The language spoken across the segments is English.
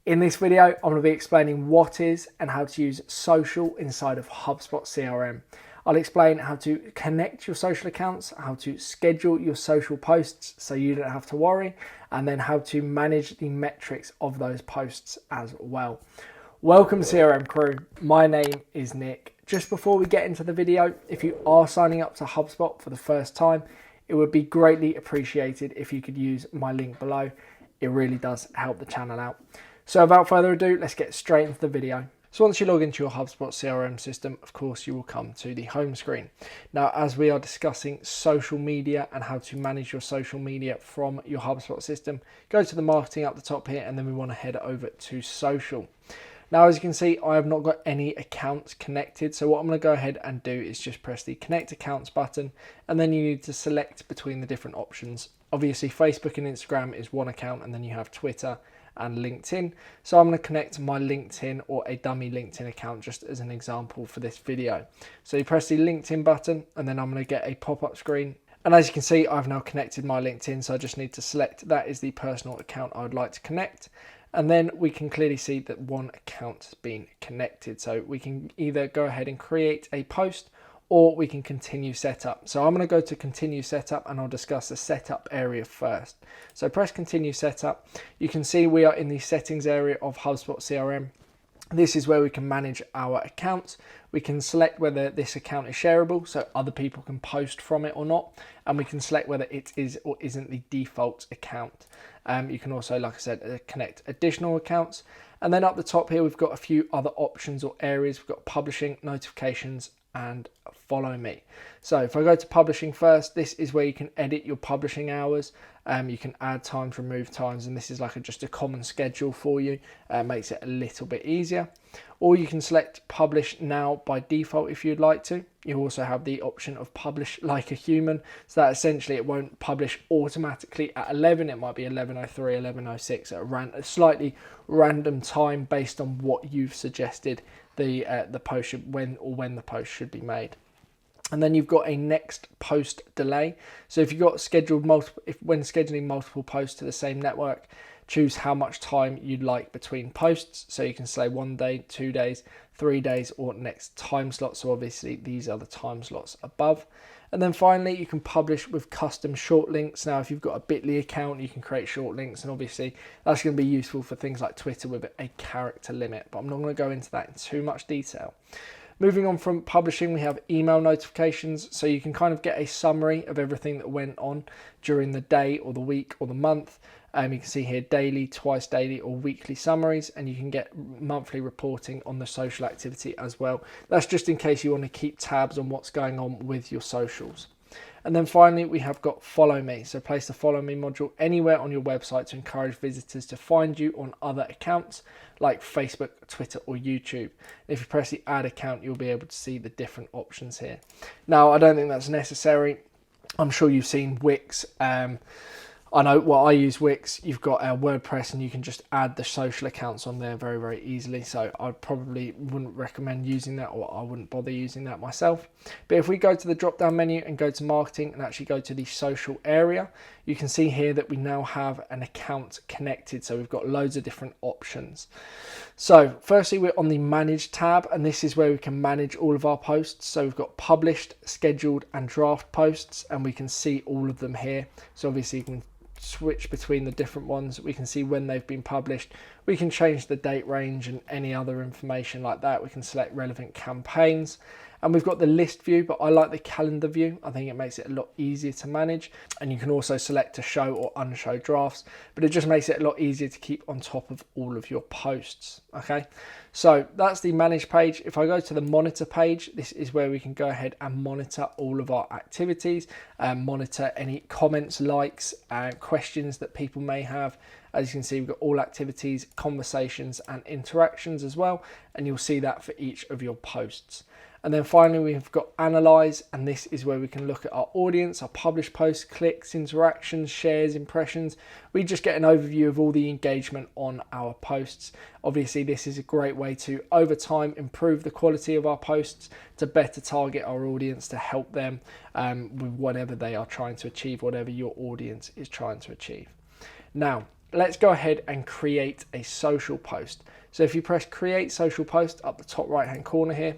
In this video, I'm going to be explaining what is and how to use social inside of HubSpot CRM. I'll explain how to connect your social accounts, how to schedule your social posts so you don't have to worry, and then how to manage the metrics of those posts as well. Welcome CRM crew, my name is Nick. Just before we get into the video, if you are signing up to HubSpot for the first time, it would be greatly appreciated if you could use my link below. It really does help the channel out. So without further ado, let's get straight into the video. So once you log into your HubSpot CRM system, of course, you will come to the home screen. Now, as we are discussing social media and how to manage your social media from your HubSpot system, go to the marketing up the top here, and then we want to head over to social. Now, as you can see, I have not got any accounts connected. So what I'm going to go ahead and do is just press the connect accounts button, and then you need to select between the different options. Obviously, Facebook and Instagram is one account, and then you have Twitter and LinkedIn. So I'm going to connect my LinkedIn or a dummy LinkedIn account just as an example for this video. So you press the LinkedIn button, and then I'm going to get a pop-up screen. And as you can see, I've now connected my LinkedIn. So I just need to select that is the personal account I would like to connect. And then we can clearly see that one account has been connected. So we can either go ahead and create a post, or we can continue setup. So I'm going to go to continue setup, and I'll discuss the setup area first. So press continue setup. You can see we are in the settings area of HubSpot CRM. This is where we can manage our accounts. We can select whether this account is shareable, so other people can post from it or not. And we can select whether it is or isn't the default account. You can also, like I said, connect additional accounts. And then up the top here, we've got a few other options or areas. We've got publishing, notifications, and follow me. So if I go to publishing first, this is where you can edit your publishing hours. You can add times, remove times, and this is like just a common schedule for you. Makes it a little bit easier. Or you can select publish now by default if you'd like to. You also have the option of publish like a human. So that essentially it won't publish automatically at 11. It might be 11:03, 11:06 at a slightly random time based on what you've suggested the post should, when the post should be made. And then you've got a next post delay. So if you've got scheduled when scheduling multiple posts to the same network, choose how much time you'd like between posts. So you can say 1 day, 2 days, 3 days, or next time slot. So obviously these are the time slots above. And then finally, you can publish with custom short links. Now, if you've got a Bitly account, you can create short links, and obviously that's going to be useful for things like Twitter with a character limit, but I'm not going to go into that in too much detail. Moving on from publishing, we have email notifications. So you can kind of get a summary of everything that went on during the day or the week or the month. You can see here daily, twice daily, or weekly summaries, and you can get monthly reporting on the social activity as well. That's just in case you want to keep tabs on what's going on with your socials. And then finally, we have got follow me. So place the follow me module anywhere on your website to encourage visitors to find you on other accounts like Facebook, Twitter, or YouTube. If you press the add account, you'll be able to see the different options here. Now, I don't think that's necessary. I'm sure you've seen Wix. I know, well, I use Wix. You've got WordPress, and you can just add the social accounts on there very, very easily. So I probably wouldn't recommend using that, or I wouldn't bother using that myself. But if we go to the drop down menu and go to marketing and actually go to the social area, you can see here that we now have an account connected. So we've got loads of different options. So firstly, we're on the manage tab, and this is where we can manage all of our posts. So we've got published, scheduled, and draft posts, and we can see all of them here. So obviously you can switch between the different ones. We can see when they've been published. We can change the date range and any other information like that. We can select relevant campaigns, and we've got the list view, but I like the calendar view. I think it makes it a lot easier to manage, and you can also select to show or unshow drafts, but it just makes it a lot easier to keep on top of all of your posts. Okay, so that's the manage page. If I go to the monitor page, this is where we can go ahead and monitor all of our activities, monitor any comments, likes, questions that people may have. As you can see, we've got all activities, conversations, and interactions as well, and you'll see that for each of your posts. And then finally, we've got analyze, and this is where we can look at our audience, our published posts, clicks, interactions, shares, impressions. We just get an overview of all the engagement on our posts. Obviously, this is a great way to, over time, improve the quality of our posts, to better target our audience, to help them with whatever they are trying to achieve, whatever your audience is trying to achieve. Now, let's go ahead and create a social post. So if you press create social post up the top right hand corner here,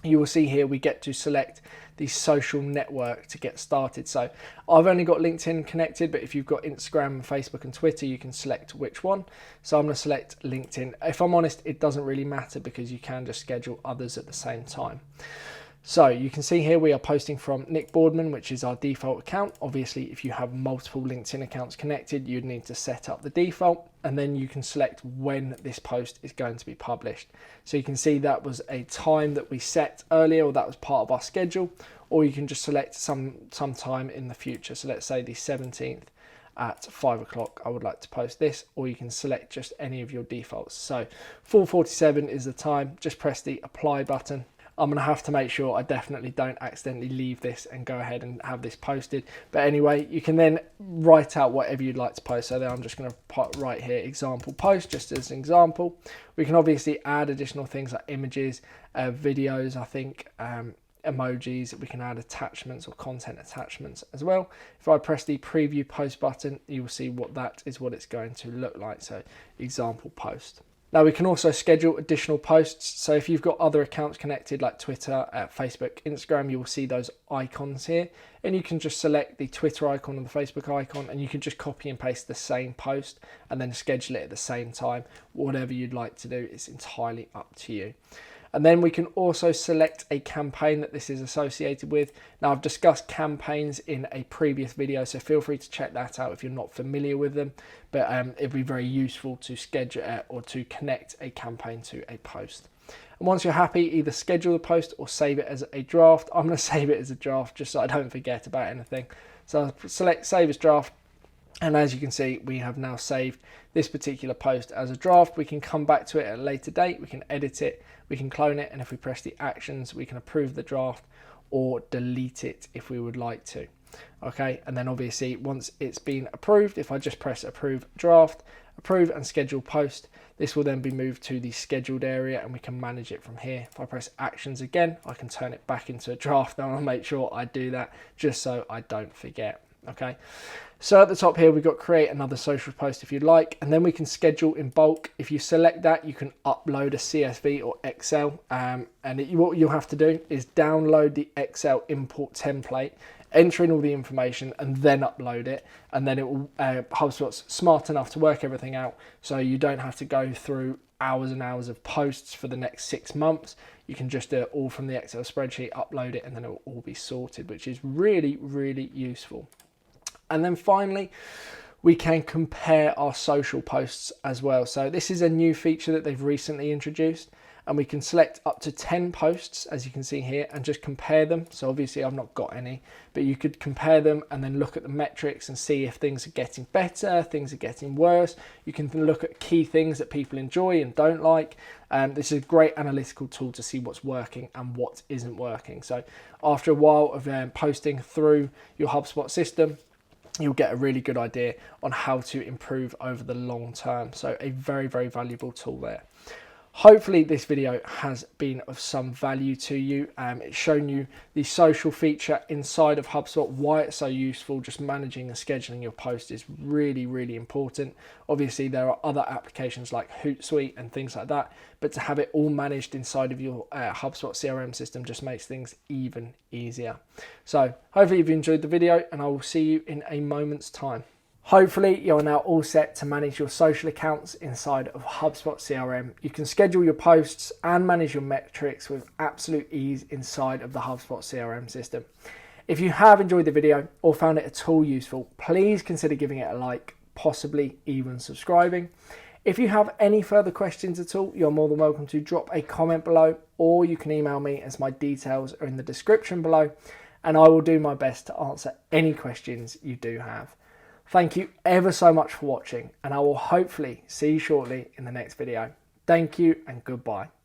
you will see here we get to select the social network to get started. So I've only got LinkedIn connected, but if you've got Instagram, Facebook and Twitter, you can select which one. So I'm going to select LinkedIn. If I'm honest, it doesn't really matter because you can just schedule others at the same time. So you can see here we are posting from Nick Boardman, which is our default account. Obviously, if you have multiple LinkedIn accounts connected, you'd need to set up the default, and then you can select when this post is going to be published. So you can see that was a time that we set earlier, or that was part of our schedule, or you can just select some time in the future. So let's say the 17th at 5 o'clock, I would like to post this, or you can select just any of your defaults. So 4:47 is the time, just press the apply button. I'm going to have to make sure I definitely don't accidentally leave this and go ahead and have this posted. But anyway, you can then write out whatever you'd like to post. So then I'm just going to put right here, example post, just as an example. We can obviously add additional things like images, videos, I think, emojis. We can add attachments or content attachments as well. If I press the preview post button, you will see what it's going to look like. So example post. Now we can also schedule additional posts. So if you've got other accounts connected like Twitter, Facebook, Instagram, you will see those icons here, and you can just select the Twitter icon and the Facebook icon, and you can just copy and paste the same post and then schedule it at the same time. Whatever you'd like to do, it's entirely up to you. And then we can also select a campaign that this is associated with. Now I've discussed campaigns in a previous video, so feel free to check that out if you're not familiar with them. But it'd be very useful to schedule or to connect a campaign to a post. And once you're happy, either schedule the post or save it as a draft. I'm going to save it as a draft just so I don't forget about anything. So I'll select save as draft. And as you can see, we have now saved this particular post as a draft. We can come back to it at a later date. We can edit it, we can clone it, and if we press the actions, we can approve the draft or delete it if we would like to. Okay, and then obviously once it's been approved, if I just press approve draft, approve and schedule post, this will then be moved to the scheduled area and we can manage it from here. If I press actions again, I can turn it back into a draft. Now I'll make sure I do that just so I don't forget. Okay, so at the top here we've got create another social post if you'd like, and then we can schedule in bulk. If you select that, you can upload a CSV or Excel, and what you'll have to do is download the Excel import template, enter in all the information and then upload it, and then it will HubSpot's smart enough to work everything out so you don't have to go through hours and hours of posts for the next 6 months. You can just do it all from the Excel spreadsheet, upload it, and then it will all be sorted, which is really, really useful. And then finally, we can compare our social posts as well. So this is a new feature that they've recently introduced, and we can select up to 10 posts, as you can see here, and just compare them. So obviously I've not got any, but you could compare them and then look at the metrics and see if things are getting better, things are getting worse. You can look at key things that people enjoy and don't like. This is a great analytical tool to see what's working and what isn't working. So after a while of posting through your HubSpot system, you'll get a really good idea on how to improve over the long term. So a very, very valuable tool there. Hopefully this video has been of some value to you. It's shown you the social feature inside of HubSpot, why it's so useful. Just managing and scheduling your post is really, really important. Obviously there are other applications like Hootsuite and things like that, but to have it all managed inside of your HubSpot CRM system just makes things even easier. So hopefully you've enjoyed the video, and I will see you in a moment's time. Hopefully you're now all set to manage your social accounts inside of HubSpot CRM. You can schedule your posts and manage your metrics with absolute ease inside of the HubSpot CRM system. If you have enjoyed the video or found it at all useful, please consider giving it a like, possibly even subscribing. If you have any further questions at all, you're more than welcome to drop a comment below, or you can email me as my details are in the description below, and I will do my best to answer any questions you do have. Thank you ever so much for watching, and I will hopefully see you shortly in the next video. Thank you and goodbye.